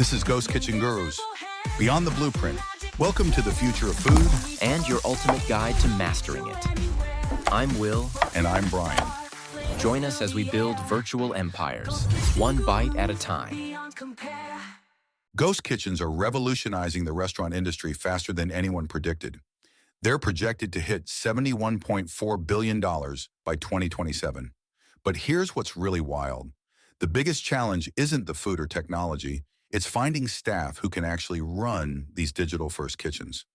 This is Ghost Kitchen Gurus. Beyond the blueprint, welcome to the future of food. And your ultimate guide to mastering it. I'm Will. And I'm Brian. Join us as we build virtual empires, one bite at a time. Ghost kitchens are revolutionizing the restaurant industry faster than anyone predicted. They're projected to hit $71.4 billion by 2027. But here's what's really wild. The biggest challenge isn't the food or technology, it's finding staff who can actually run these digital-first kitchens.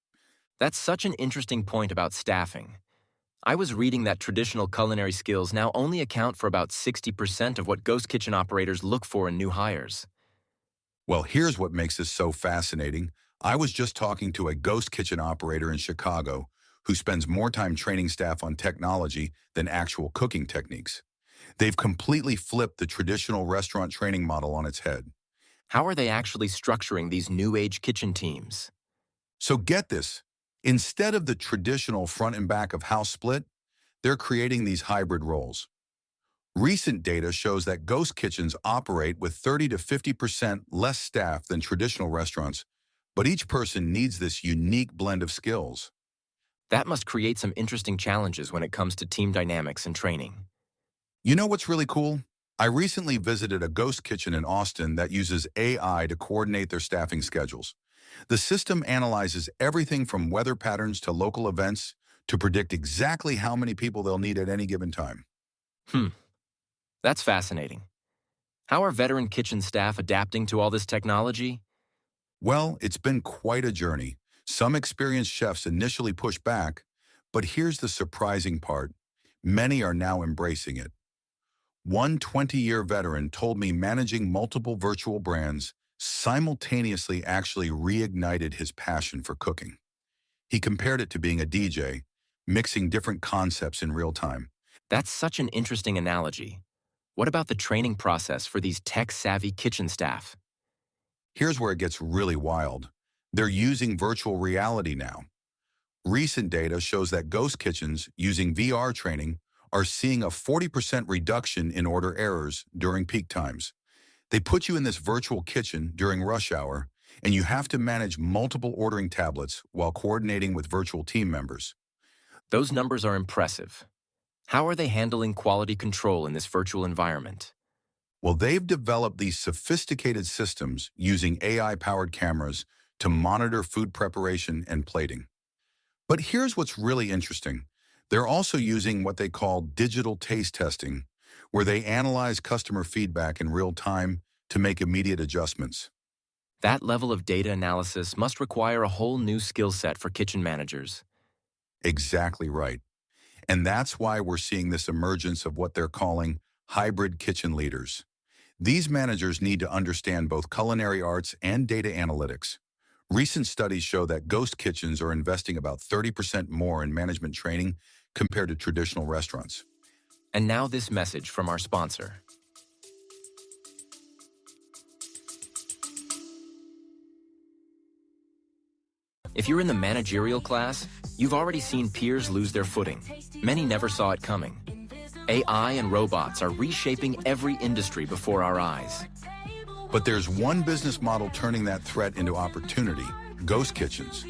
That's such an interesting point about staffing. I was reading that traditional culinary skills now only account for about 60% of what ghost kitchen operators look for in new hires. Well, here's what makes this so fascinating. I was just talking to a ghost kitchen operator in Chicago who spends more time training staff on technology than actual cooking techniques. They've completely flipped the traditional restaurant training model on its head. How are they actually structuring these new-age kitchen teams? So get this. Instead of the traditional front and back of house split, they're creating these hybrid roles. Recent data shows that ghost kitchens operate with 30 to 50% less staff than traditional restaurants, but each person needs this unique blend of skills. That must create some interesting challenges when it comes to team dynamics and training. You know what's really cool? I recently visited a ghost kitchen in Austin that uses AI to coordinate their staffing schedules. The system analyzes everything from weather patterns to local events to predict exactly how many people they'll need at any given time. That's fascinating. How are veteran kitchen staff adapting to all this technology? Well, it's been quite a journey. Some experienced chefs initially pushed back, but here's the surprising part. Many are now embracing it. One 20-year veteran told me managing multiple virtual brands simultaneously actually reignited his passion for cooking. He compared it to being a DJ, mixing different concepts in real time. That's such an interesting analogy. What about the training process for these tech-savvy kitchen staff? Here's where it gets really wild. They're using virtual reality now. Recent data shows that ghost kitchens using VR training are seeing a 40% reduction in order errors during peak times. They put you in this virtual kitchen during rush hour, and you have to manage multiple ordering tablets while coordinating with virtual team members. Those numbers are impressive. How are they handling quality control in this virtual environment? Well, they've developed these sophisticated systems using AI-powered cameras to monitor food preparation and plating. But here's what's really interesting. They're also using what they call digital taste testing, where they analyze customer feedback in real time to make immediate adjustments. That level of data analysis must require a whole new skill set for kitchen managers. Exactly right. And that's why we're seeing this emergence of what they're calling hybrid kitchen leaders. These managers need to understand both culinary arts and data analytics. Recent studies show that ghost kitchens are investing about 30% more in management training compared to traditional restaurants. And now this message from our sponsor. If you're in the managerial class, you've already seen peers lose their footing. Many never saw it coming. AI and robots are reshaping every industry before our eyes. But there's one business model turning that threat into opportunity: ghost kitchens.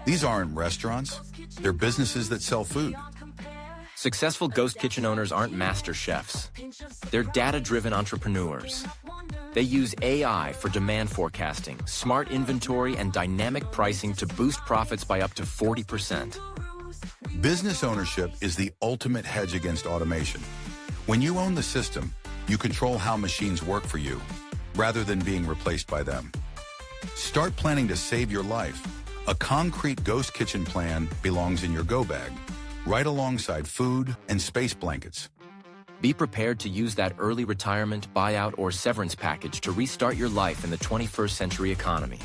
These aren't restaurants, they're businesses that sell food. Successful ghost kitchen owners aren't master chefs. They're data-driven entrepreneurs. They use AI for demand forecasting, smart inventory, and dynamic pricing to boost profits by up to 40%. Business ownership is the ultimate hedge against automation. When you own the system, you control how machines work for you, rather than being replaced by them. Start planning to save your life. A concrete ghost kitchen plan belongs in your go bag, right alongside food and space blankets. Be prepared to use that early retirement, buyout, or severance package to restart your life in the 21st century economy.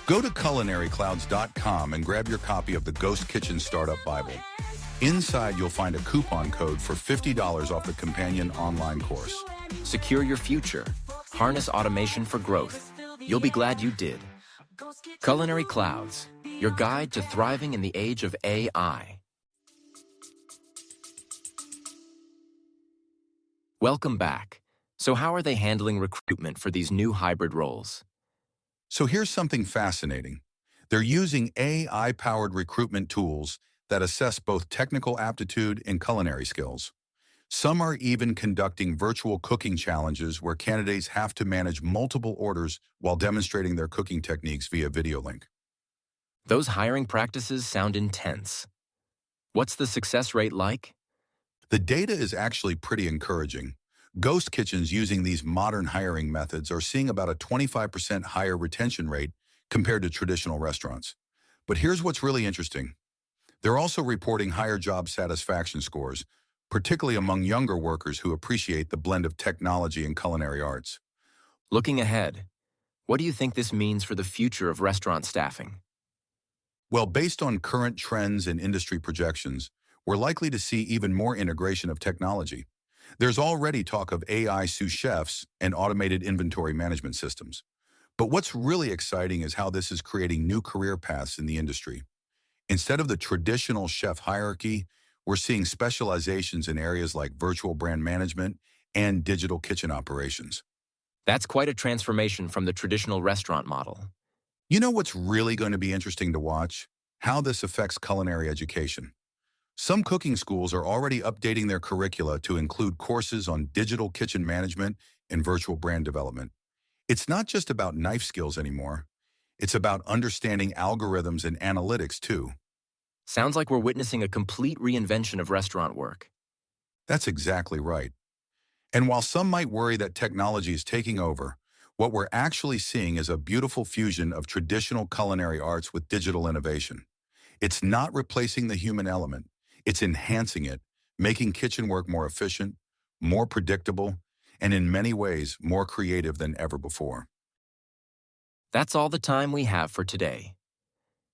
Go to culinaryclouds.com and grab your copy of the Ghost Kitchen Startup Bible. Inside, you'll find a coupon code for $50 off the companion online course. Secure your future. Harness automation for growth. You'll be glad you did. Culinary Clouds, your guide to thriving in the age of AI. Welcome back. So how are they handling recruitment for these new hybrid roles? So here's something fascinating. They're using AI-powered recruitment tools that assess both technical aptitude and culinary skills. Some are even conducting virtual cooking challenges where candidates have to manage multiple orders while demonstrating their cooking techniques via video link. Those hiring practices sound intense. What's the success rate like? The data is actually pretty encouraging. Ghost kitchens using these modern hiring methods are seeing about a 25% higher retention rate compared to traditional restaurants. But here's what's really interesting. They're also reporting higher job satisfaction scores, particularly among younger workers who appreciate the blend of technology and culinary arts. Looking ahead, what do you think this means for the future of restaurant staffing? Well, based on current trends and industry projections, we're likely to see even more integration of technology. There's already talk of AI sous chefs and automated inventory management systems. But what's really exciting is how this is creating new career paths in the industry. Instead of the traditional chef hierarchy, we're seeing specializations in areas like virtual brand management and digital kitchen operations. That's quite a transformation from the traditional restaurant model. You know what's really going to be interesting to watch? How this affects culinary education. Some cooking schools are already updating their curricula to include courses on digital kitchen management and virtual brand development. It's not just about knife skills anymore. It's about understanding algorithms and analytics too. Sounds like we're witnessing a complete reinvention of restaurant work. That's exactly right. And while some might worry that technology is taking over, what we're actually seeing is a beautiful fusion of traditional culinary arts with digital innovation. It's not replacing the human element. It's enhancing it, making kitchen work more efficient, more predictable, and in many ways more creative than ever before. That's all the time we have for today.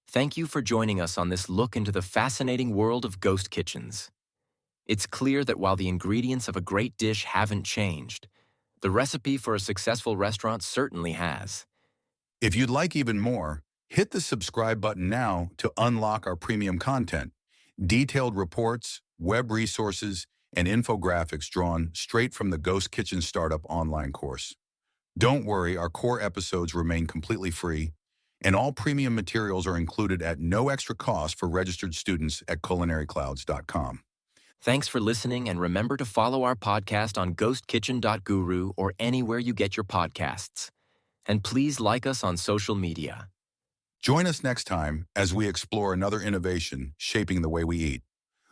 Thank you for joining us on this look into the fascinating world of ghost kitchens. It's clear that while the ingredients of a great dish haven't changed, the recipe for a successful restaurant certainly has. If you'd like even more, hit the subscribe button now to unlock our premium content. Detailed reports, web resources, and infographics drawn straight from the Ghost Kitchen Startup online course. Don't worry, our core episodes remain completely free, and all premium materials are included at no extra cost for registered students at culinaryclouds.com. Thanks for listening, and remember to follow our podcast on ghostkitchen.guru or anywhere you get your podcasts. And please like us on social media. Join us next time as we explore another innovation shaping the way we eat.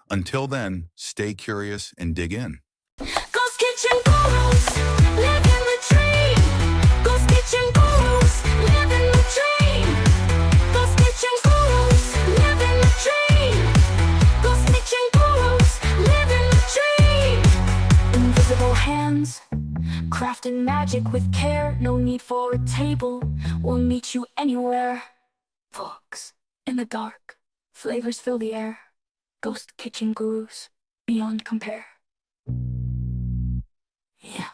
Until then, stay curious and dig in. Ghost Kitchen Gurus, live in the dream. Ghost Kitchen Gurus, live in the dream. Ghost Kitchen Gurus, live in the dream. Ghost Kitchen Gurus, live in the dream. Invisible hands, crafting magic with care. No need for a table, we'll meet you anywhere. Fogs in the dark, flavors fill the air. Ghost Kitchen Gurus, beyond compare. Yeah.